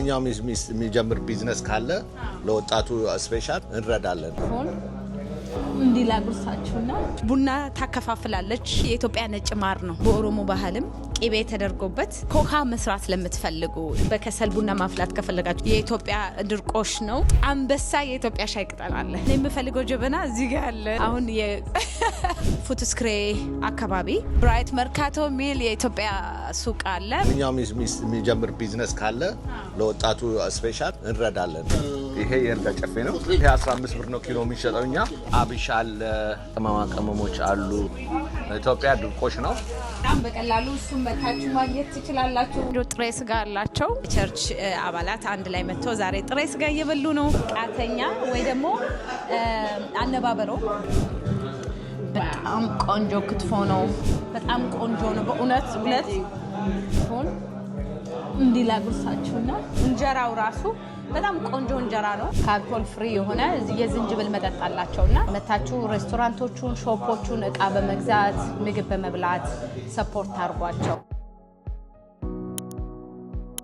ማንኛውም የሚጀምር ቢዝነስ ካለ ለወጣቱ ስፔሻል እንረዳለን። እንዲላጉርሳችሁና ቡና ታከፋፍላለች። የኢትዮጵያ ነጭ ማር ነው። በኦሮሞ ባህልም ቂቤ ተደርጎበት ኮካ መስራት ለምትፈልጉ በከሰል ቡና ማፍላት ከፈለጋችሁ የኢትዮጵያ ድርቆሽ ነው። አንበሳ የኢትዮጵያ ሻይ ቅጠል አለ። እኔ የምፈልገው ጀበና እዚህ ጋር አለ። አሁን የፉትስክሬ አካባቢ ብራይት መርካቶ ሚል የኢትዮጵያ ሱቅ አለ። ማንኛውም የሚጀምር ቢዝነስ ካለ ለወጣቱ ስፔሻል እንረዳለን። ይሄ የእርጋ ጨፌ ነው። ይሄ 15 ብር ነው ኪሎ የሚሸጠው። እኛ አብሽ አለ፣ ቅመማ ቅመሞች አሉ። ኢትዮጵያ ድርቆሽ ነው። በጣም በቀላሉ እሱም መታችሁ ማግኘት ትችላላችሁ። ጥሬ ስጋ አላቸው። ቸርች አባላት አንድ ላይ መጥተው ዛሬ ጥሬ ስጋ እየበሉ ነው። ቃተኛ ወይ ደግሞ አነባበሮ በጣም ቆንጆ ክትፎ ነው። በጣም ቆንጆ ነው በእውነት ሁለት ሆን እንዲላጉርሳችሁና እንጀራው ራሱ በጣም ቆንጆ እንጀራ ነው። ከአልኮል ፍሪ የሆነ የዝንጅብል መጠጥ አላቸውና መታችሁ ሬስቶራንቶቹን፣ ሾፖቹን እቃ በመግዛት ምግብ በመብላት ሰፖርት አድርጓቸው።